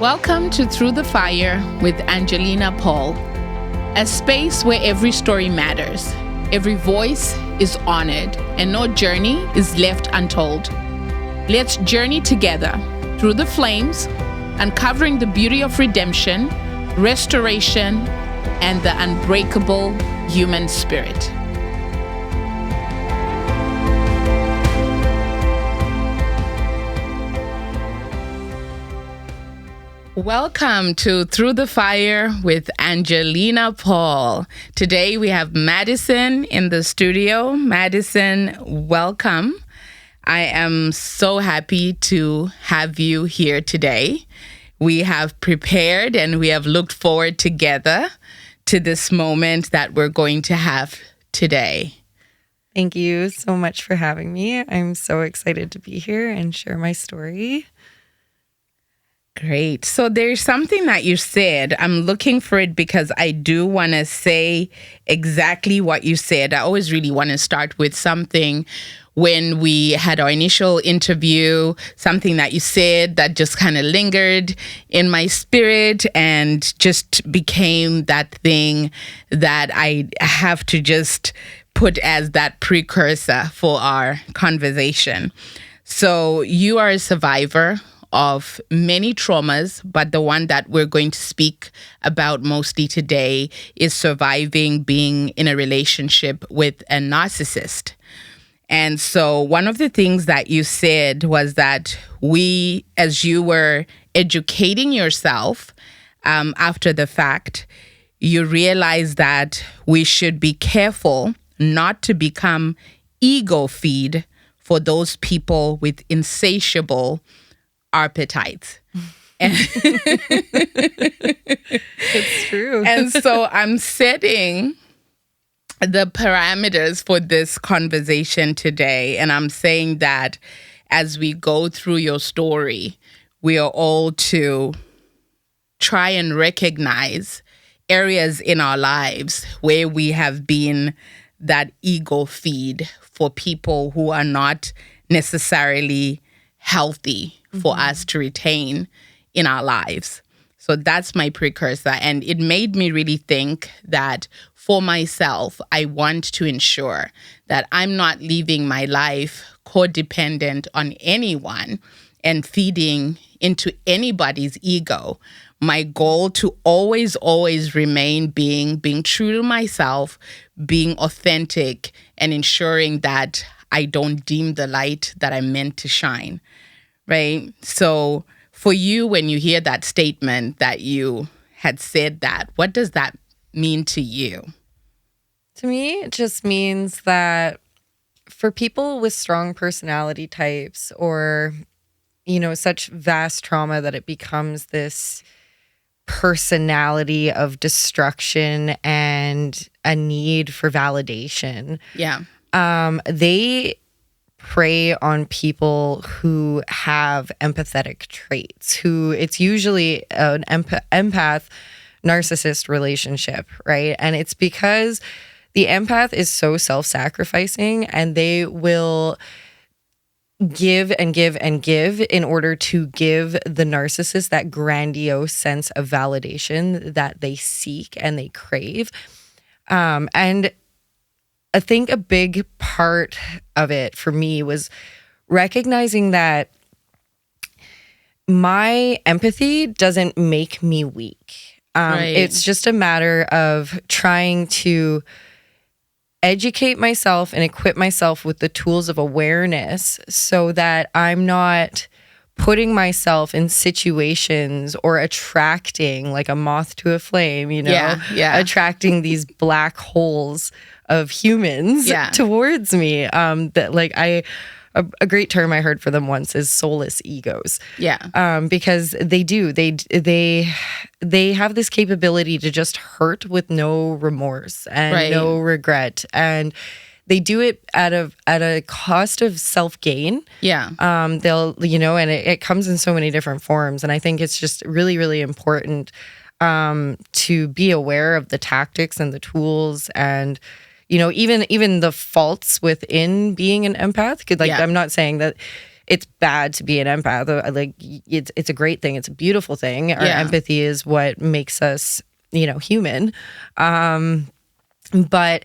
Welcome to Through the Fire with Angelina Paul, a space where every story matters, every voice is honored, and no journey is left untold. Let's journey together through the flames, uncovering the beauty of redemption, restoration, and the unbreakable human spirit. Welcome to Through the Fire with Angelina Paul. Today we have Maddison in the studio. Maddison, welcome. I am so happy to have you here today. We have prepared and we have looked forward together to this moment that we're going to have today. Thank you so much for having me. I'm so excited to be here and share my story. Great. So there's something that you said. I'm looking for it because I do want to say exactly what you said. I always really want to start with something when we had our initial interview, something that you said that just kind of lingered in my spirit and just became that thing that I have to just put as that precursor for our conversation. So you are a survivor of many traumas, but the one that we're going to speak about mostly today is surviving being in a relationship with a narcissist. And so one of the things that you said was that as you were educating yourself after the fact, you realized that we should be careful not to become ego feed for those people with insatiable appetites. It's true. And so I'm setting the parameters for this conversation today. And I'm saying that as we go through your story, we are all to try and recognize areas in our lives where we have been that ego feed for people who are not necessarily healthy for us to retain in our lives. So that's my precursor. And it made me really think that for myself, I want to ensure that I'm not living my life codependent on anyone and feeding into anybody's ego. My goal to always remain being true to myself, being authentic, and ensuring that I don't dim the light that I'm meant to shine. Right? So for you, when you hear that statement that you had said that, what does that mean to you? To me, it just means that for people with strong personality types or, such vast trauma that it becomes this personality of destruction and a need for validation. Yeah. They prey on people who have empathetic traits, who it's usually an empath narcissist relationship, right? And it's because the empath is so self-sacrificing and they will give and give and give in order to give the narcissist that grandiose sense of validation that they seek and they crave. And I think a big part of it for me was recognizing that my empathy doesn't make me weak. Right. It's just a matter of trying to educate myself and equip myself with the tools of awareness so that I'm not putting myself in situations or attracting like a moth to a flame, attracting these black holes of humans towards me. A great term I heard for them once is soulless egos. Yeah. Because they have this capability to just hurt with no remorse and no regret, and they do it at a cost of self-gain. Yeah. They'll, and it comes in so many different forms. And I think it's just really, really important to be aware of the tactics and the tools and, even the faults within being an empath. I'm not saying that it's bad to be an empath. Like it's a great thing. It's a beautiful thing. Our empathy is what makes us, human. But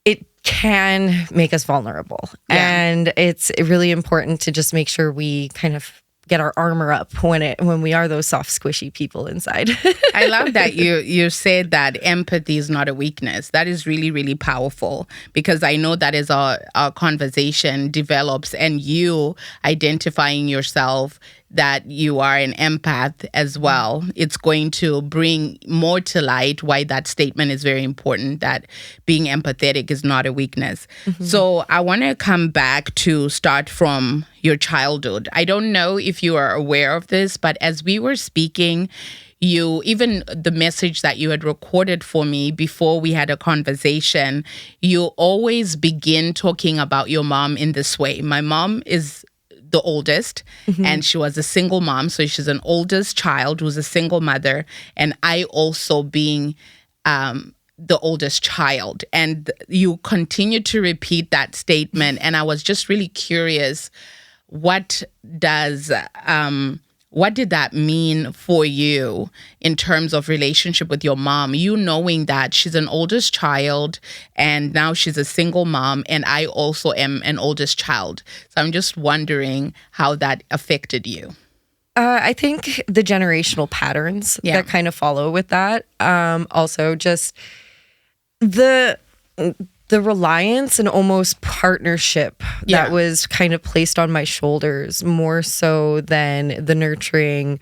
it can make us vulnerable. And it's really important to just make sure we kind of get our armor up when we are those soft, squishy people inside. I love that you said that empathy is not a weakness. That is really, really powerful, because I know that as our conversation develops and you identifying yourself that you are an empath as well, it's going to bring more to light why that statement is very important, that being empathetic is not a weakness. So I want to come back to start from your childhood. I don't know if you are aware of this, but as we were speaking, even the message that you had recorded for me before we had a conversation, you always begin talking about your mom in this way. My mom is the oldest, and she was a single mom. So she's an oldest child who's a single mother, and I also being the oldest child. And you continue to repeat that statement, and I was just really curious, what did that mean for you in terms of relationship with your mom? You knowing that she's an oldest child and now she's a single mom, and I also am an oldest child. So I'm just wondering how that affected you. I think the generational patterns that kind of follow with that. Also just the reliance and almost partnership that was kind of placed on my shoulders, more so than the nurturing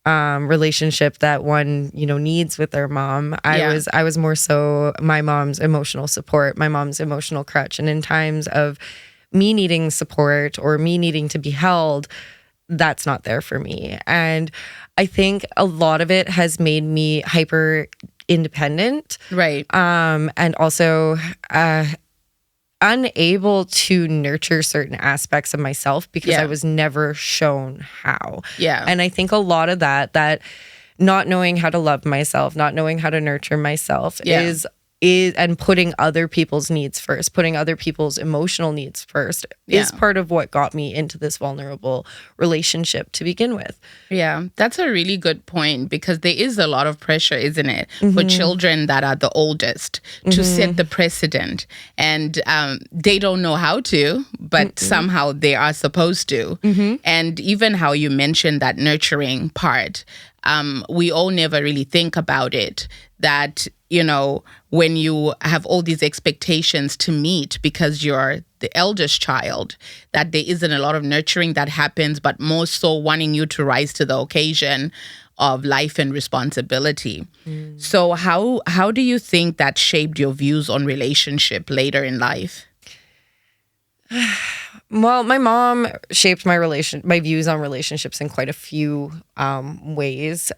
relationship that one needs with their mom. I was more so my mom's emotional support, my mom's emotional crutch, and in times of me needing support or me needing to be held, that's not there for me. And I think a lot of it has made me hyper independent, right? And also unable to nurture certain aspects of myself because I was never shown how. And I think a lot of that not knowing how to love myself, not knowing how to nurture myself is and putting other people's needs first, putting other people's emotional needs first is part of what got me into this vulnerable relationship to begin with. Yeah, that's a really good point, because there is a lot of pressure, isn't it, for children that are the oldest to set the precedent. And they don't know how to, but somehow they are supposed to. And even how you mentioned that nurturing part, we all never really think about it, that when you have all these expectations to meet because you're the eldest child, that there isn't a lot of nurturing that happens, but more so wanting you to rise to the occasion of life and responsibility. So how do you think that shaped your views on relationship later in life? Well, my mom shaped my views on relationships in quite a few ways.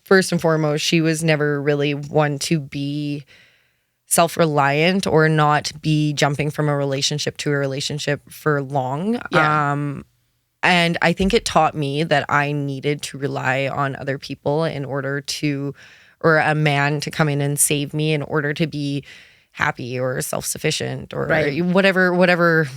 First and foremost, she was never really one to be self-reliant or not be jumping from a relationship to a relationship for long. And I think it taught me that I needed to rely on other people or a man to come in and save me in order to be happy or self-sufficient or whatever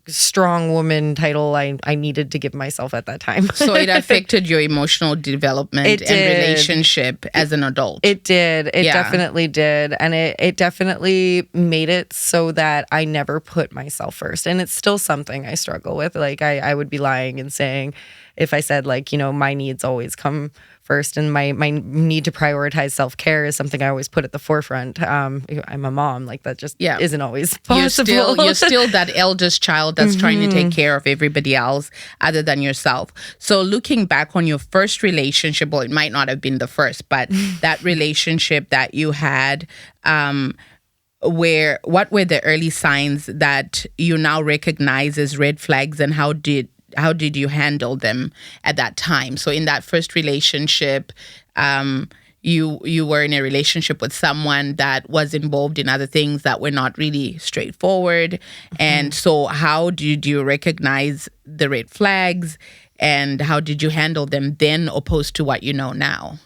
strong woman title I needed to give myself at that time. So it affected your emotional development and relationship as an adult. It did. It definitely did. And it definitely made it so that I never put myself first. And it's still something I struggle with. Like I would be lying and saying, if I said my needs always come first and my need to prioritize self-care is something I always put at the forefront. I'm a mom, that just isn't always possible. You're still that eldest child that's trying to take care of everybody else other than yourself. So looking back on your first relationship, well, it might not have been the first, but that relationship that you had, what were the early signs that you now recognize as red flags, and how did you handle them at that time? So in that first relationship, you were in a relationship with someone that was involved in other things that were not really straightforward. And so how did you recognize the red flags, and how did you handle them then opposed to what you know now?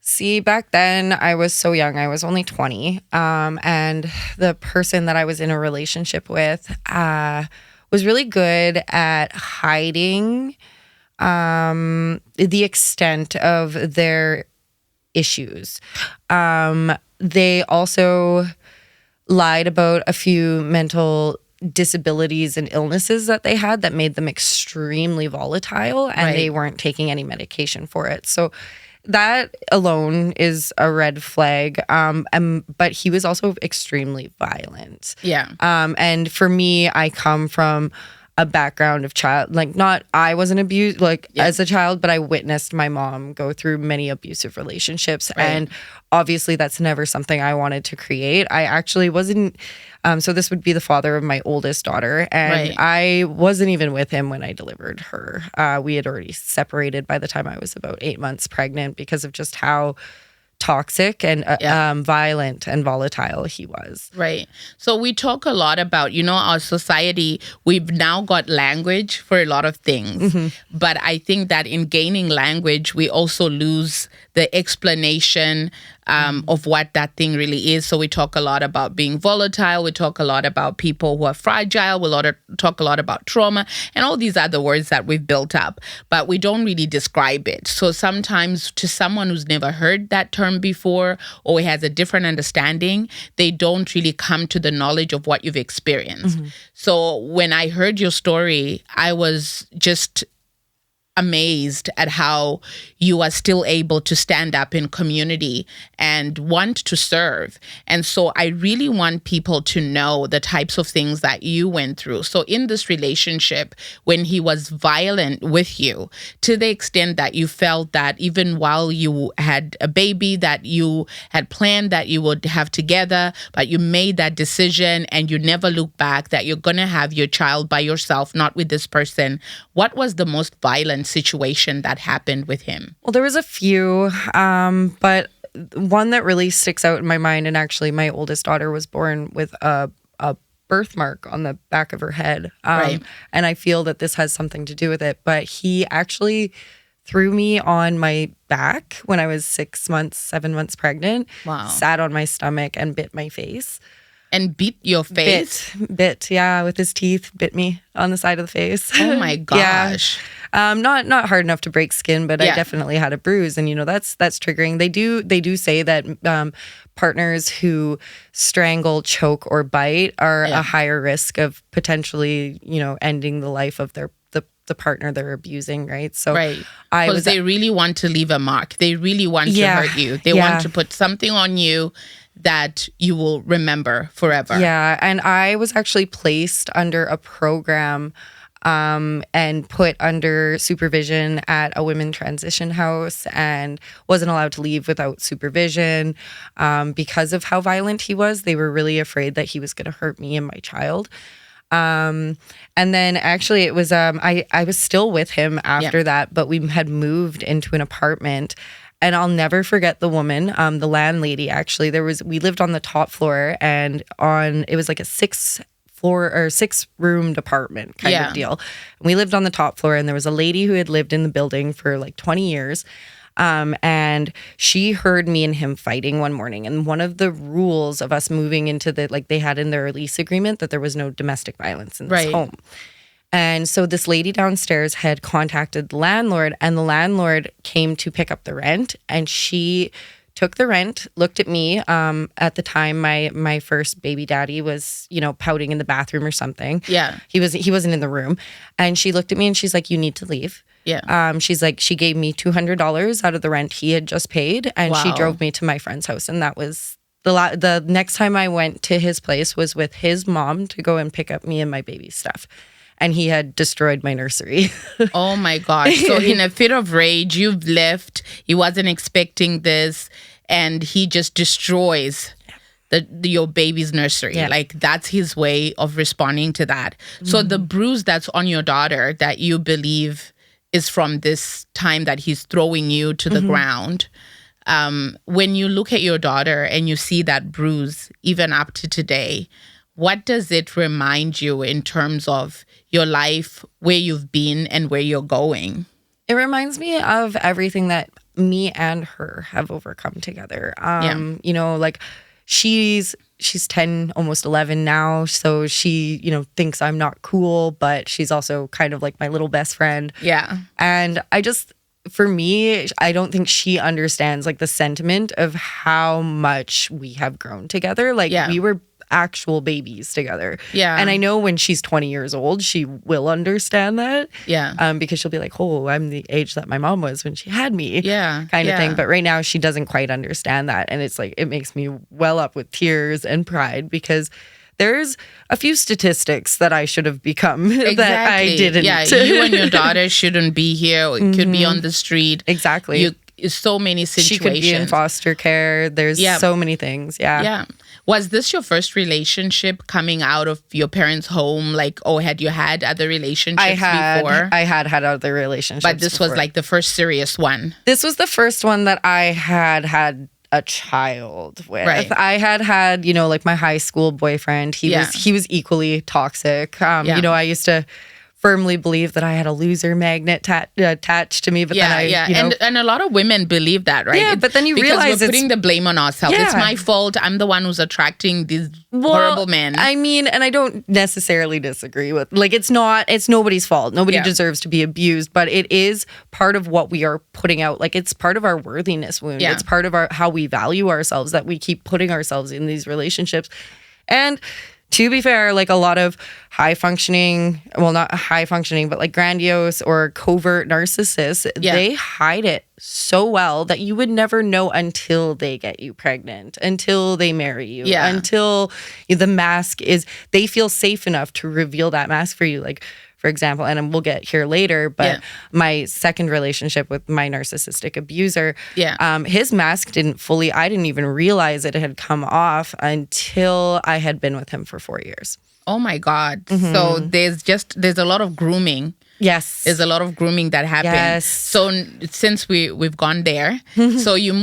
See, back then I was so young. I was only 20. And the person that I was in a relationship with was really good at hiding the extent of their issues. They also lied about a few mental disabilities and illnesses that they had that made them extremely volatile, and they weren't taking any medication for it. So that alone is a red flag. But he was also extremely violent. Yeah. And for me, I come from a background of I wasn't abused as a child, but I witnessed my mom go through many abusive relationships. And obviously that's never something I wanted to create. I actually wasn't, so this would be the father of my oldest daughter. And I wasn't even with him when I delivered her. We had already separated by the time I was about 8 months pregnant because of just how toxic and violent and volatile he was. Right. So we talk a lot about, our society, we've now got language for a lot of things. But I think that in gaining language, we also lose the explanation of what that thing really is. So we talk a lot about being volatile. We talk a lot about people who are fragile. Talk a lot about trauma and all these other words that we've built up, but we don't really describe it. So sometimes to someone who's never heard that term before or has a different understanding, they don't really come to the knowledge of what you've experienced. So when I heard your story, I was just amazed at how you are still able to stand up in community and want to serve. And so I really want people to know the types of things that you went through. So in this relationship, when he was violent with you, to the extent that you felt that even while you had a baby that you had planned that you would have together, but you made that decision and you never look back, that you're going to have your child by yourself, not with this person. What was the most violent situation that happened with him? Well, there was a few, but one that really sticks out in my mind, and actually my oldest daughter was born with a birthmark on the back of her head. And I feel that this has something to do with it, but he actually threw me on my back when I was 7 months pregnant. Wow. Sat on my stomach and bit my face. And beat your face? Bit, yeah, with his teeth, bit me on the side of the face. Oh my gosh. Yeah. Not hard enough to break skin, but I definitely had a bruise, and that's triggering. They do say that partners who strangle, choke, or bite are a higher risk of potentially, ending the life of the partner they're abusing, right? So because they really want to leave a mark. They really want to hurt you. They want to put something on you that you will remember forever. Yeah, and I was actually placed under a program and put under supervision at a women transition house, and wasn't allowed to leave without supervision because of how violent he was. They were really afraid that he was going to hurt me and my child. And then actually it was, I was still with him after that, but we had moved into an apartment, and I'll never forget the woman, the landlady. Actually, we lived on the top floor, and it was like a 6-room apartment kind of deal. And we lived on the top floor, and there was a lady who had lived in the building for like 20 years. And she heard me and him fighting one morning. And one of the rules of us moving into they had in their lease agreement that there was no domestic violence in this home. And so this lady downstairs had contacted the landlord, and the landlord came to pick up the rent, and she took the rent, looked at me. At the time, my first baby daddy was, pouting in the bathroom or something. Yeah. He wasn't in the room. And she looked at me and she's like, "You need to leave." Yeah. She's like, she gave me $200 out of the rent he had just paid, and she drove me to my friend's house. And that was the next time I went to his place was with his mom to go and pick up me and my baby's stuff. And he had destroyed my nursery. Oh my gosh. So in a fit of rage, you've left. He wasn't expecting this, and he just destroys your baby's nursery. Yeah. Like, that's his way of responding to that. So the bruise that's on your daughter that you believe is from this time that he's throwing you to the ground. When you look at your daughter and you see that bruise, even up to today, what does it remind you in terms of your life, where you've been and where you're going? It reminds me of everything that me and her have overcome together. She's she's 10, almost 11 now. So she, thinks I'm not cool, but she's also kind of like my little best friend. Yeah. And for me, I don't think she understands like the sentiment of how much we have grown together. Like we were actual babies together. Yeah. And I know when she's 20 years old, she will understand that. Yeah. Because she'll be like, oh, I'm the age that my mom was when she had me. Yeah. Kind of thing. But right now she doesn't quite understand that. And it's like, it makes me well up with tears and pride because there's a few statistics that I should have become that I didn't. Yeah, you and your daughter shouldn't be here. It could be on the street. Exactly. So many situations. She could be in foster care. There's so many things. Yeah. Yeah. Was this your first relationship coming out of your parents' home? Like, had you had other relationships before? I had other relationships. But this was like the first serious one. This was the first one that I had a child with. Right. I had, like my high school boyfriend. He was equally toxic. I used to firmly believe that I had a loser magnet attached to me, but then and a lot of women believe that, right? Yeah, but then you realize we're putting the blame on ourselves. It's my fault. I'm the one who's attracting these horrible men. I mean, and I don't necessarily disagree with, like, it's nobody's fault. Nobody deserves to be abused, but it is part of what we are putting out. Like, it's part of our worthiness wound. Yeah. It's part of how we value ourselves, that we keep putting ourselves in these relationships. And to be fair, like a lot of not high functioning, but like grandiose or covert narcissists, they hide it so well that you would never know until they get you pregnant, until they marry you, until the mask they feel safe enough to reveal that mask for you. Like, for example, and we'll get here later, but my second relationship with my narcissistic abuser, his mask I didn't even realize it had come off until I had been with him for 4 years. Oh my God. Mm-hmm. So there's a lot of grooming. Yes. There's a lot of grooming that happens. Yes. So since we've gone there, so you've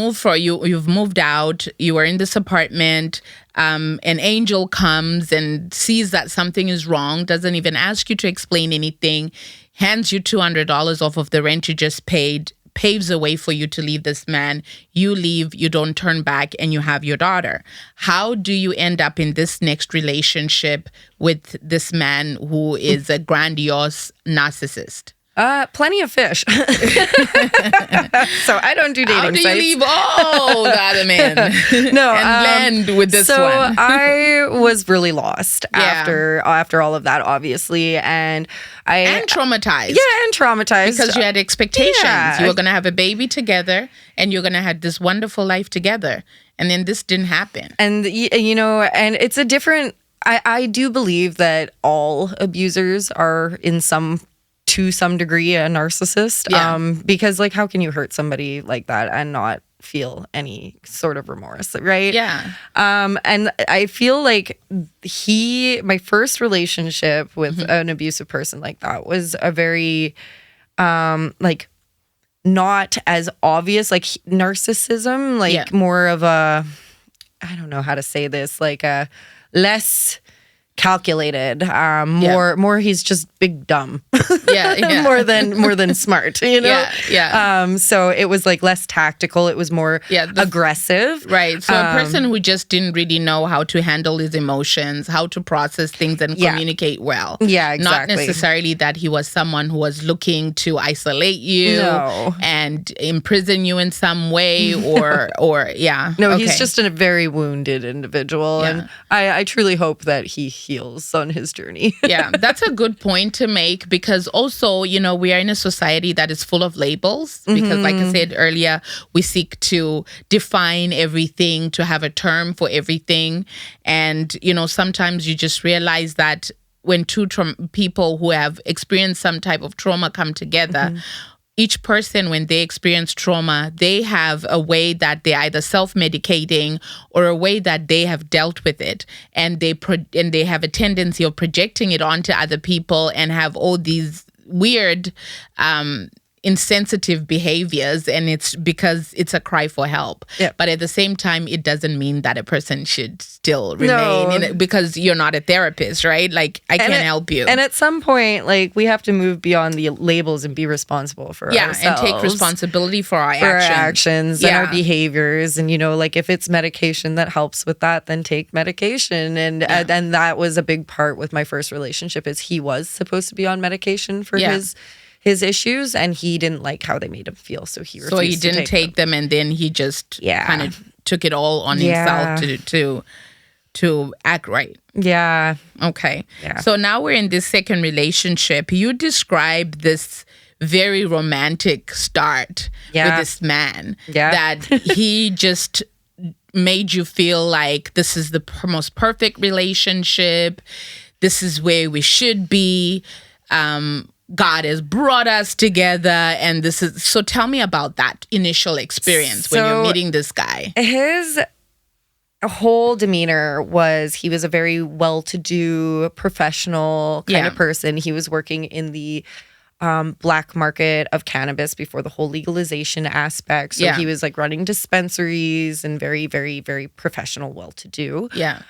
moved out, you are in this apartment, an angel comes and sees that something is wrong, doesn't even ask you to explain anything, hands you $200 off of the rent you just paid, paves a way for you to leave this man. You leave, you don't turn back, and you have your daughter. How do you end up in this next relationship with this man who is a grandiose narcissist? Plenty of fish. So I don't do dating How do sites. you leave all the other men No, and land with this so one? I was really lost after all of that, obviously, and traumatized. Yeah, and traumatized because you had expectations. Yeah. You were gonna have a baby together, and you're gonna have this wonderful life together, and then this didn't happen. And and it's a different. I do believe that all abusers are to some degree a narcissist. Because like, how can you hurt somebody like that and not feel any sort of remorse, right? Yeah. And I feel like my first relationship with an abusive person like that was a very like not as obvious, like narcissism, like more of a, I don't know how to say this, like a less calculated, more he's just big dumb, more than smart, so it was like less tactical, it was more aggressive, right? So a person who just didn't really know how to handle his emotions, how to process things and communicate well. Exactly. Not necessarily that he was someone who was looking to isolate you and imprison you in some way he's just a very wounded individual, and I truly hope that he heals on his journey. Yeah, that's a good point to make, because also, we are in a society that is full of labels, because like I said earlier, we seek to define everything, to have a term for everything. And, sometimes you just realize that when two people who have experienced some type of trauma come together, each person, when they experience trauma, they have a way that they're either self-medicating or a way that they have dealt with it. And they have a tendency of projecting it onto other people and have all these weird insensitive behaviors, and it's because it's a cry for help. Yeah. But at the same time, it doesn't mean that a person should still remain in it, because you're not a therapist, right? Like, I can't help you. And at some point, like, we have to move beyond the labels and be responsible for ourselves. And take responsibility for our actions and our behaviors. And, you know, like, if it's medication that helps with that, then take medication. And that was a big part with my first relationship, is he was supposed to be on medication for his issues, and he didn't like how they made him feel, so he refused. So he didn't take them, and then he just kind of took it all on himself to act right. Yeah. Okay. Yeah. So now we're in this second relationship. You describe this very romantic start with this man. Yeah. That he just made you feel like this is the most perfect relationship. This is where we should be. God has brought us together, and this is so. Tell me about that initial experience when you're meeting this guy. His whole demeanor was, he was a very well-to-do, professional kind of person. He was working in the black market of cannabis before the whole legalization aspect. So he was like running dispensaries and very, very, very professional, well-to-do. Yeah.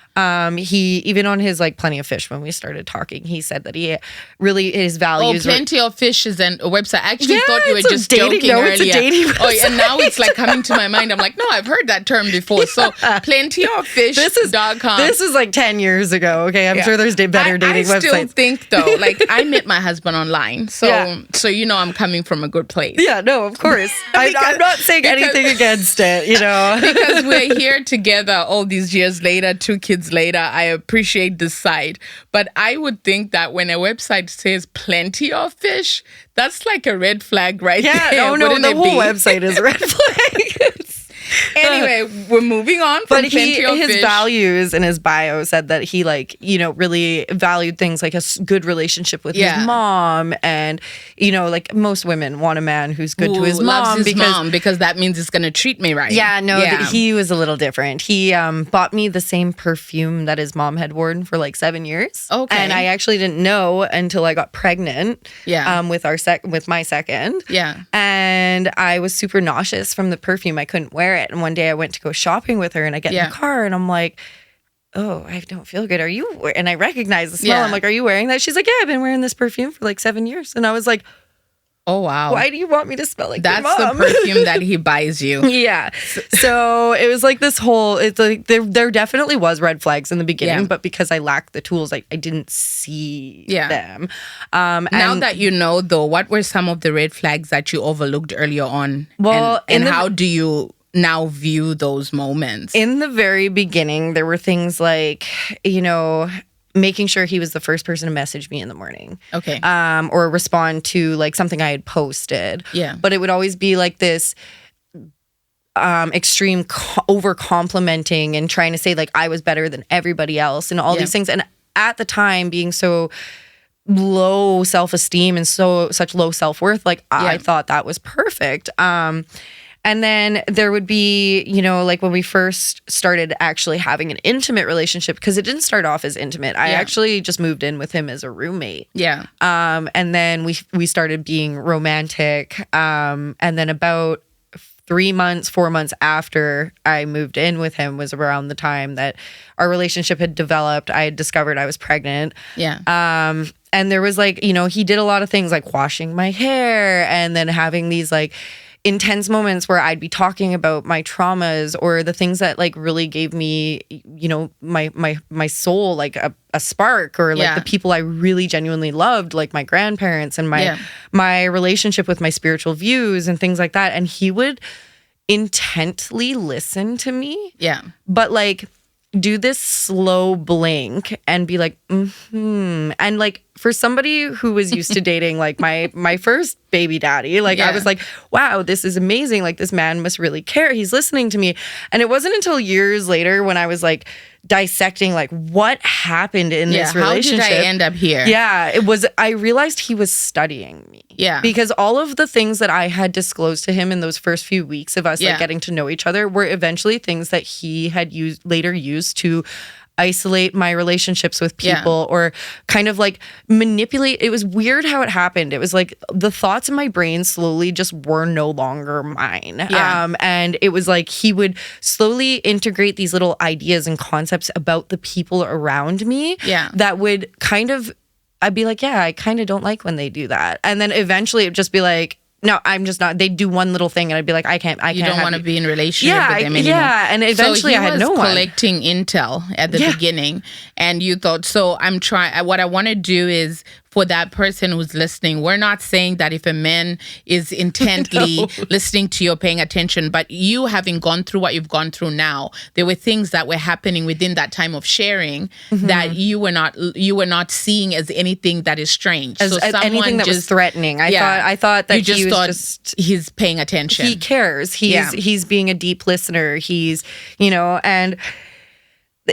He, even on his like Plenty of Fish, when we started talking, he said that he really, his values. Plenty of Fish is a website. I actually thought you were it's a just dating- joking no, earlier. it's a dating website. And now it's like coming to my mind. I'm like, no, I've heard that term before. So Plenty of Fish.com. This is like 10 years ago. Okay. I'm sure there's better dating websites. I still think though, like, I met my husband online. So you know I'm coming from a good place. Yeah, no, of course. I'm not saying anything against it, you know. Because we're here together all these years later, 2 kids later. I appreciate this site. But I would think that when a website says Plenty of Fish, that's like a red flag right there. Yeah, no, the whole website is a red flag. Anyway, we're moving on from Plenty of Fish. His values in his bio said that he, like, you know, really valued things like a good relationship with his mom, and, you know, like most women want a man who's good to his mom, because that means it's going to treat me right. Yeah, no, he was a little different. He bought me the same perfume that his mom had worn for like 7 years. Okay. And I actually didn't know until I got pregnant. Yeah. With my second. Yeah. And I was super nauseous from the perfume. I couldn't wear it. And one day I went to go shopping with her, and I get in the car, and I'm like, oh, I don't feel good. Are you? And I recognize the smell. I'm like, are you wearing that? She's like, yeah, I've been wearing this perfume for like 7 years. And I was like, oh, wow. Why do you want me to smell like That's your mom? the perfume that he buys you. Yeah. So it was like this whole, it's like, there definitely was red flags in the beginning, but because I lacked the tools, I didn't see them. Now that you know, though, what were some of the red flags that you overlooked earlier on? Well, and how do you now view those moments? In the very beginning, there were things like, you know, making sure he was the first person to message me in the morning. Okay. Or respond to like something I had posted. Yeah. But it would always be like this extreme over complimenting and trying to say like I was better than everybody else and all these things. And at the time, being so low self-esteem and such low self-worth, like I thought that was perfect. And then there would be, you know, like when we first started actually having an intimate relationship, because it didn't start off as intimate. I actually just moved in with him as a roommate. Yeah. And then we started being romantic. And then about 4 months after I moved in with him was around the time that our relationship had developed. I had discovered I was pregnant. Yeah. And there was like, you know, he did a lot of things like washing my hair and then having these like intense moments where I'd be talking about my traumas or the things that like really gave me, you know, my soul like a spark, or like the people I really genuinely loved, like my grandparents and my relationship with my spiritual views and things like that. And he would intently listen to me. Yeah. But like do this slow blink and be like, and like for somebody who was used to dating like my first baby daddy, like I was like, wow, this is amazing. Like this man must really care. He's listening to me. And it wasn't until years later when I was like dissecting like what happened in this relationship. How did I end up here? Yeah, I realized he was studying me. Yeah. Because all of the things that I had disclosed to him in those first few weeks of us like getting to know each other were eventually things that he had later used to isolate my relationships with people or kind of like manipulate. It was weird how it happened. It was like the thoughts in my brain slowly just were no longer mine. And it was like he would slowly integrate these little ideas and concepts about the people around me that would kind of, I'd be like, I kind of don't like when they do that. And then eventually it'd just be like, no, I'm just not. They'd do one little thing and I'd be like, I can't. You don't want to be in relationship with them anymore. Yeah, and eventually I had no one. So he was collecting intel at the beginning, and you thought, so I'm trying. What I want to do is, for that person who's listening, we're not saying that if a man is intently listening to you, paying attention, but you having gone through what you've gone through now, there were things that were happening within that time of sharing that you were not seeing as anything that is strange. As anything that was threatening. I thought that he was just he's paying attention. He cares. He's being a deep listener. He's, and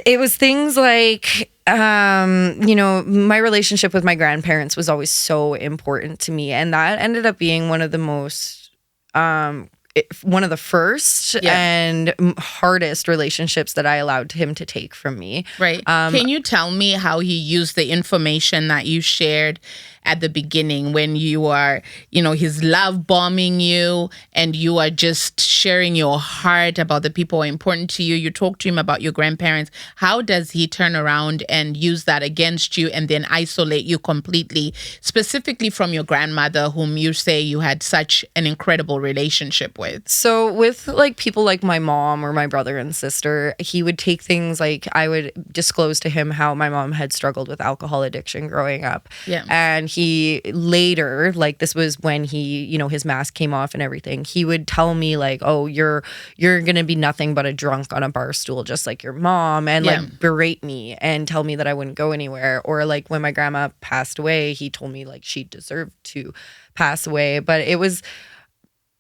it was things like, my relationship with my grandparents was always so important to me. And that ended up being one of the most, one of the first and hardest relationships that I allowed him to take from me. Right. Can you tell me how he used the information that you shared at the beginning when you are, he's love bombing you and you are just sharing your heart about the people who are important to you? You talk to him about your grandparents. How does he turn around and use that against you and then isolate you completely, specifically from your grandmother, whom you say you had such an incredible relationship with? So with like people like my mom or my brother and sister, he would take things like, I would disclose to him how my mom had struggled with alcohol addiction growing up. Yeah. And he later, like this was when he, his mask came off and everything, he would tell me like, oh, you're going to be nothing but a drunk on a bar stool, just like your mom, and like berate me and tell me that I wouldn't go anywhere. Or like when my grandma passed away, he told me like she deserved to pass away. But it was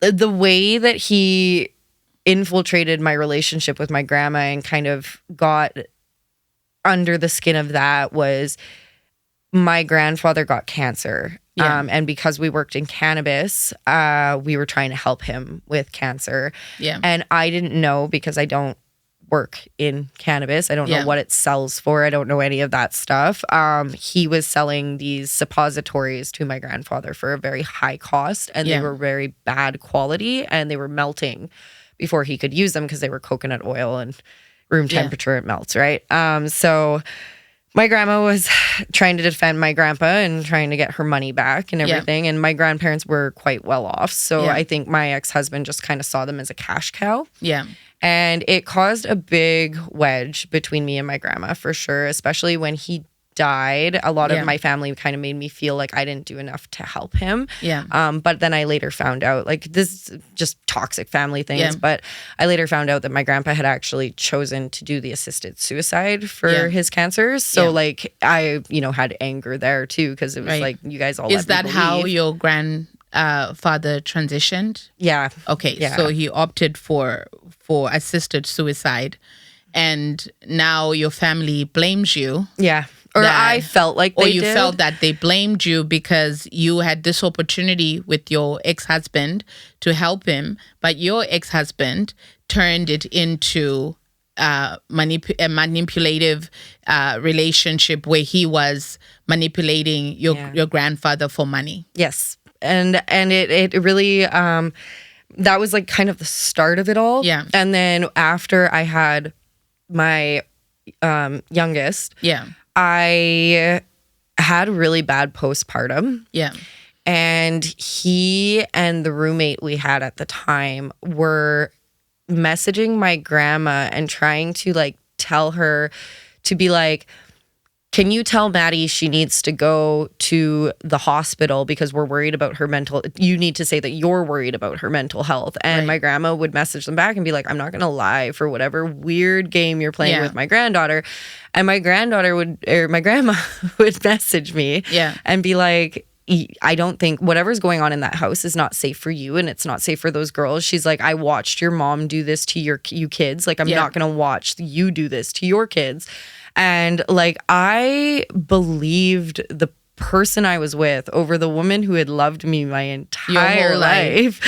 the way that he infiltrated my relationship with my grandma and kind of got under the skin of that was, my grandfather got cancer. And because we worked in cannabis, we were trying to help him with cancer. Yeah. And I didn't know because I don't work in cannabis. I don't know what it sells for. I don't know any of that stuff. He was selling these suppositories to my grandfather for a very high cost, and they were very bad quality, and they were melting before he could use them because they were coconut oil and room temperature, it melts, right? So my grandma was trying to defend my grandpa and trying to get her money back and everything. And my grandparents were quite well off. So I think my ex-husband just kind of saw them as a cash cow. Yeah. And it caused a big wedge between me and my grandma for sure, especially when he died. A lot of my family kind of made me feel like I didn't do enough to help him. Yeah. But then I later found out, like, this is just toxic family things, but I later found out that my grandpa had actually chosen to do the assisted suicide for his cancers. So like I, had anger there too, because it was like, you guys all Is that how your grandfather transitioned? Yeah. Okay. Yeah. So he opted for assisted suicide, and now your family blames you. Yeah. Or I felt like they did. Or you felt that they blamed you because you had this opportunity with your ex-husband to help him, but your ex-husband turned it into a manipulative relationship where he was manipulating your grandfather for money. Yes. And it really, that was like kind of the start of it all. Yeah. And then after I had my youngest, I had really bad postpartum. Yeah. And he and the roommate we had at the time were messaging my grandma and trying to like tell her to be like, can you tell Maddie she needs to go to the hospital because we're worried about her you need to say that you're worried about her mental health. And my grandma would message them back and be like, I'm not going to lie for whatever weird game you're playing with my granddaughter. And my grandma would message me and be like, I don't think whatever's going on in that house is not safe for you, and it's not safe for those girls. She's like, I watched your mom do this to you kids. Like, I'm not going to watch you do this to your kids. And like, I believed the person I was with over the woman who had loved me my entire whole life.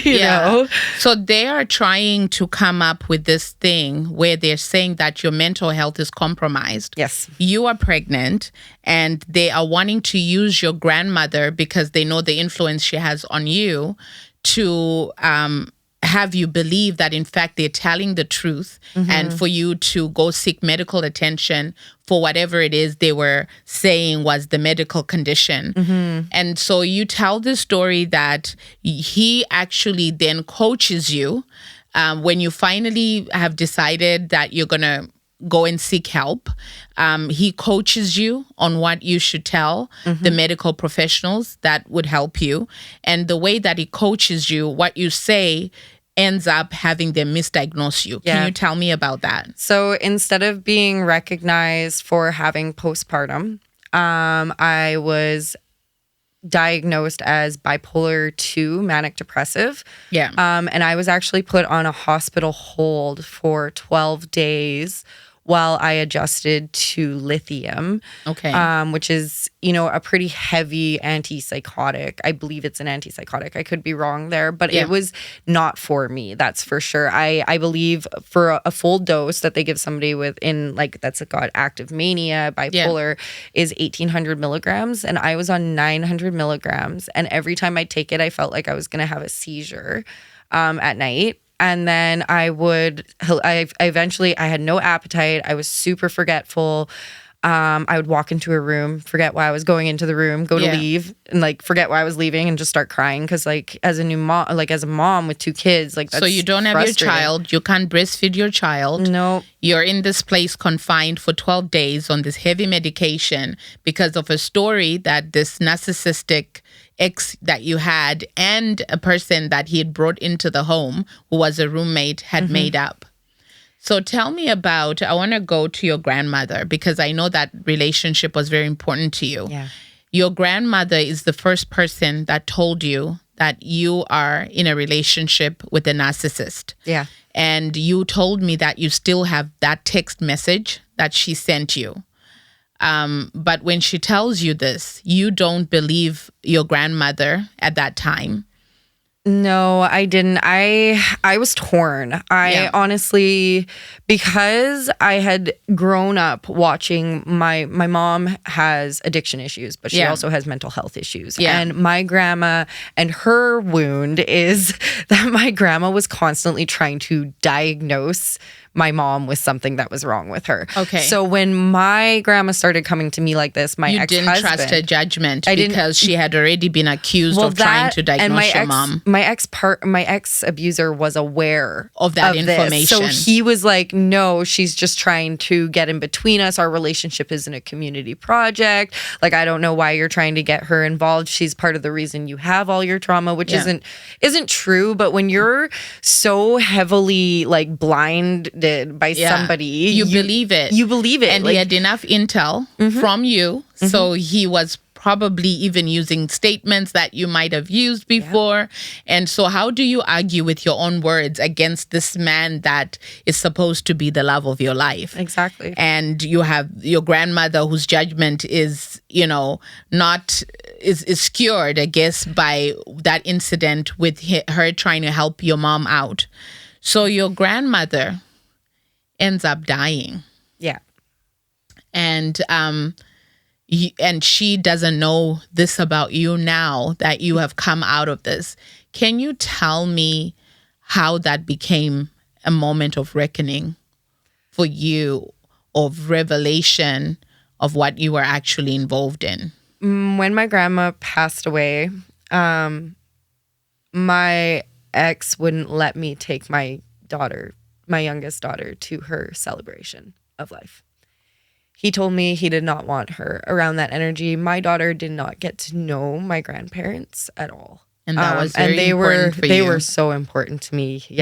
you know? So they are trying to come up with this thing where they're saying that your mental health is compromised. Yes. You are pregnant and they are wanting to use your grandmother because they know the influence she has on you to have you believe that in fact they're telling the truth and for you to go seek medical attention for whatever it is they were saying was the medical condition. And so you tell the story that he actually then coaches you when you finally have decided that you're going to go and seek help. He coaches you on what you should tell the medical professionals that would help you. And the way that he coaches you, what you say ends up having them misdiagnose you. Can you tell me about that? So instead of being recognized for having postpartum, I was diagnosed as bipolar 2 manic depressive. And I was actually put on a hospital hold for 12 days while I adjusted to lithium, which is, a pretty heavy antipsychotic. I believe it's an antipsychotic. I could be wrong there, but it was not for me. That's for sure. I believe for a full dose that they give somebody that's got active mania, bipolar, is 1,800 milligrams. And I was on 900 milligrams. And every time I take it, I felt like I was going to have a seizure at night. And then I had no appetite. I was super forgetful. I would walk into a room, forget why I was going into the room, to leave, and forget why I was leaving, and just start crying because as a new mom, as a mom with 2 kids, that's so you don't have your child, you can't breastfeed your child. No, you're in this place confined for 12 days on this heavy medication because of a story that this narcissistic ex that you had and a person that he had brought into the home who was a roommate had made up. So tell me about, I want to go to your grandmother because I know that relationship was very important to you. Your grandmother is the first person that told you that you are in a relationship with a narcissist. And you told me that you still have that text message that she sent you. But when she tells you this, you don't believe your grandmother at that time. No, I didn't. I was torn. I honestly, because I had grown up watching my mom has addiction issues, but she also has mental health issues. And my grandma, and her wound is that my grandma was constantly trying to diagnose my mom with something that was wrong with her. So when my grandma started coming to me like this, my ex-husband... You didn't trust her judgment because she had already been accused of trying to diagnose your mom. My ex-abuser was aware of that information. So he was like, no, she's just trying to get in between us. Our relationship isn't a community project. I don't know why you're trying to get her involved. She's part of the reason you have all your trauma, which isn't true. But when you're so heavily blinded by somebody, you believe it. You believe it. And he had enough intel from you. So he was probably even using statements that you might have used before. And so how do you argue with your own words against this man that is supposed to be the love of your life? Exactly. And you have your grandmother whose judgment is, not is skewed, I guess, by that incident with her trying to help your mom out. So your grandmother ends up dying. And and she doesn't know this about you now that you have come out of this. Can you tell me how that became a moment of reckoning for you, of revelation of what you were actually involved in? When my grandma passed away, my ex wouldn't let me take my youngest daughter, to her celebration of life. He told me he did not want her around that energy. My daughter did not get to know my grandparents at all. And that was very important for you. They were so important to me. So you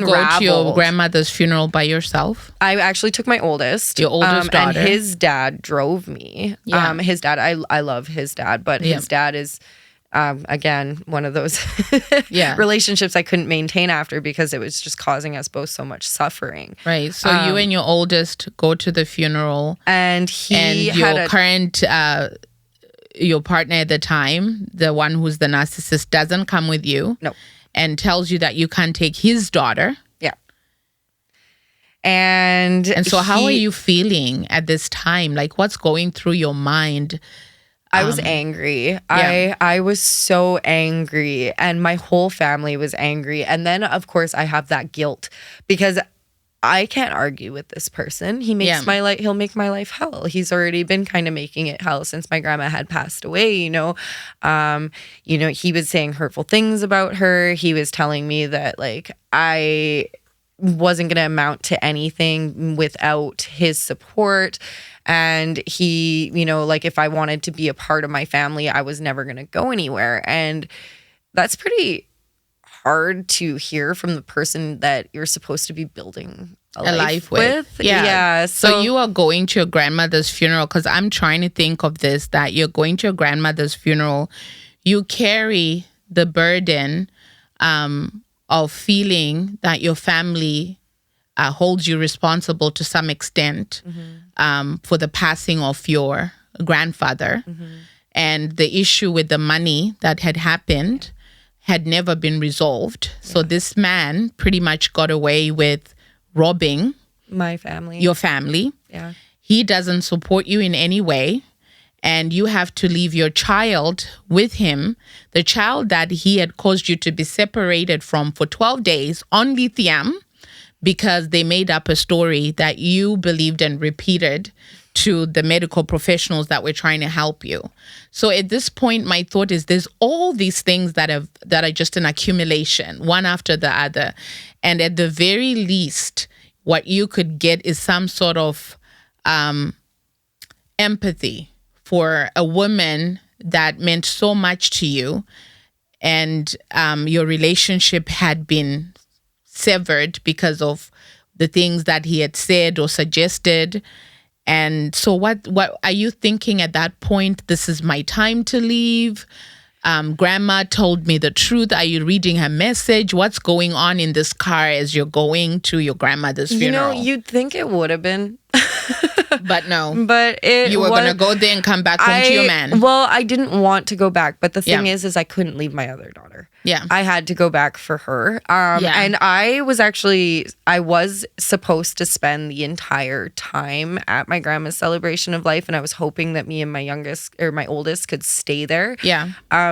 go to your grandmother's funeral by yourself? I actually took my oldest. Your oldest daughter. And his dad drove me. His dad, I love his dad, but his dad is Again, one of those Yeah. relationships I couldn't maintain after because it was just causing us both so much suffering. Right. So you and your oldest go to the funeral, and your current your partner at the time, the one who's the narcissist, doesn't come with you. No. And tells you that you can't take his daughter. Yeah. And so how are you feeling at this time? Like, what's going through your mind? I was angry. I was so angry, and my whole family was angry. And then, of course, I have that guilt because I can't argue with this person. He'll make my life hell. He's already been kind of making it hell since my grandma had passed away, he was saying hurtful things about her. He was telling me that like I wasn't going to amount to anything without his support. And he, like if I wanted to be a part of my family, I was never going to go anywhere. And that's pretty hard to hear from the person that you're supposed to be building a life with. Yeah. So you are going to your grandmother's funeral, because I'm trying to think of this, that you're going to your grandmother's funeral. You carry the burden of feeling that your family holds you responsible to some extent for the passing of your grandfather. And the issue with the money that had happened had never been resolved. So this man pretty much got away with robbing your family. Yeah. He doesn't support you in any way. And you have to leave your child with him, the child that he had caused you to be separated from for 12 days on lithium, because they made up a story that you believed and repeated to the medical professionals that were trying to help you. So at this point, my thought is there's all these things that are just an accumulation, one after the other. And at the very least, what you could get is some sort of empathy for a woman that meant so much to you, and your relationship had been severed because of the things that he had said or suggested. And so what are you thinking at that point? This is my time to leave. Grandma told me the truth. Are you reading her message? What's going on in this car as you're going to your grandmother's funeral? You'd think it would have been. But no. But you were going to go there and come back home to your man. Well, I didn't want to go back. But the thing is I couldn't leave my other daughter. Yeah. I had to go back for her. And I was supposed to spend the entire time at my grandma's celebration of life. And I was hoping that me and my oldest could stay there. Yeah.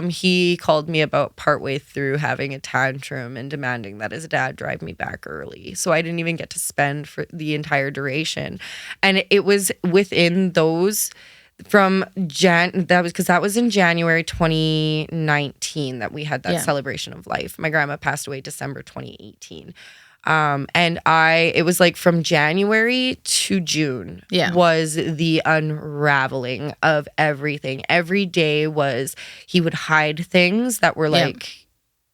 He called me about partway through having a tantrum and demanding that his dad drive me back early. So I didn't even get to spend for the entire duration. And it was within those that was in January 2019 that we had that celebration of life. My grandma passed away December 2018. And it was like from January to June was the unraveling of everything. Every day he would hide things that were like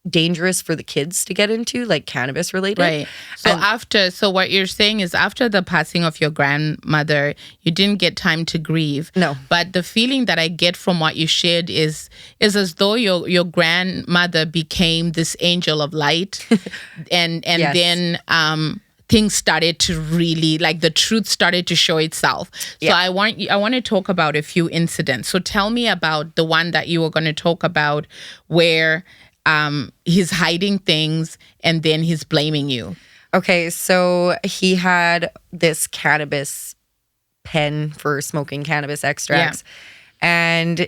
dangerous for the kids to get into, like cannabis related. Right. So what you're saying is after the passing of your grandmother, you didn't get time to grieve. No. But the feeling that I get from what you shared is as though your grandmother became this angel of light and then things started to really, like the truth started to show itself. So I want to talk about a few incidents. So tell me about the one that you were going to talk about where he's hiding things and then he's blaming you. Okay, so he had this cannabis pen for smoking cannabis extracts. And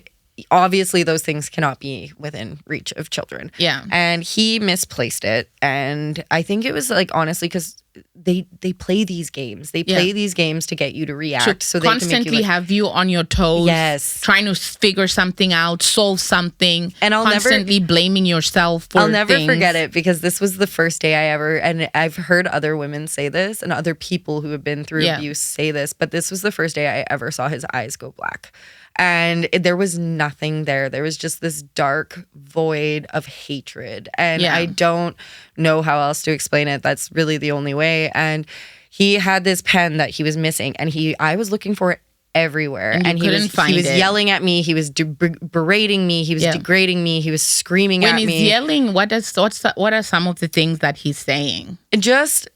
obviously those things cannot be within reach of children. Yeah. And he misplaced it. And I think it was like, honestly, because they play these games. They play these games to get you to react. So they constantly can make you have you on your toes. Yes. Trying to figure something out, solve something. And constantly blaming yourself for I'll never things. forget it, because this was the first day and I've heard other women say this and other people who have been through abuse say this, but this was the first day I ever saw his eyes go black. And there was nothing there. There was just this dark void of hatred. And I don't know how else to explain it. That's really the only way. And he had this pen that he was missing. And I was looking for it everywhere, And you couldn't find he was it. yelling at me. He was berating me. He was degrading me. He was screaming When at he's me. yelling, what are some of the things that he's saying? Just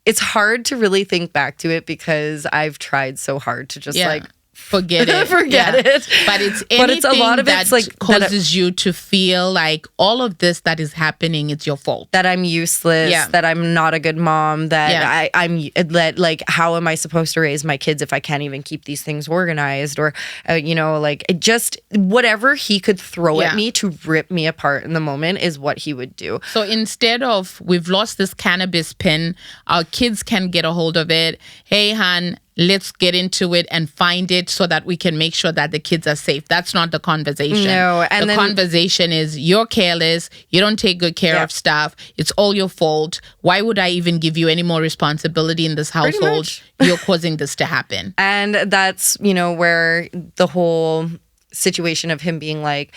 it's hard to really think back to it because I've tried so hard to just like forget it. forget it. But it's anything a lot of that it's like causes you to feel like all of this that is happening, it's your fault. That I'm useless, that I'm not a good mom, that I'm like, how am I supposed to raise my kids if I can't even keep these things organized? Or, like it just whatever he could throw at me to rip me apart in the moment is what he would do. So instead of, we've lost this cannabis pin, our kids can get a hold of it. Hey, hon, let's get into it and find it so that we can make sure that the kids are safe. That's not the conversation. No, and the conversation is you're careless. You don't take good care of stuff. It's all your fault. Why would I even give you any more responsibility in this household? You're causing this to happen. And that's, where the whole situation of him being like,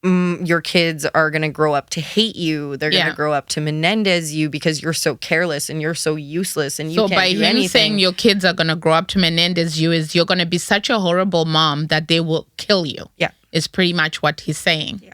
your kids are going to grow up to hate you. They're going to grow up to Menendez you because you're so careless and you're so useless and you can't do anything. So by him saying your kids are going to grow up to Menendez you is you're going to be such a horrible mom that they will kill you. Yeah. Is pretty much what he's saying. Yeah.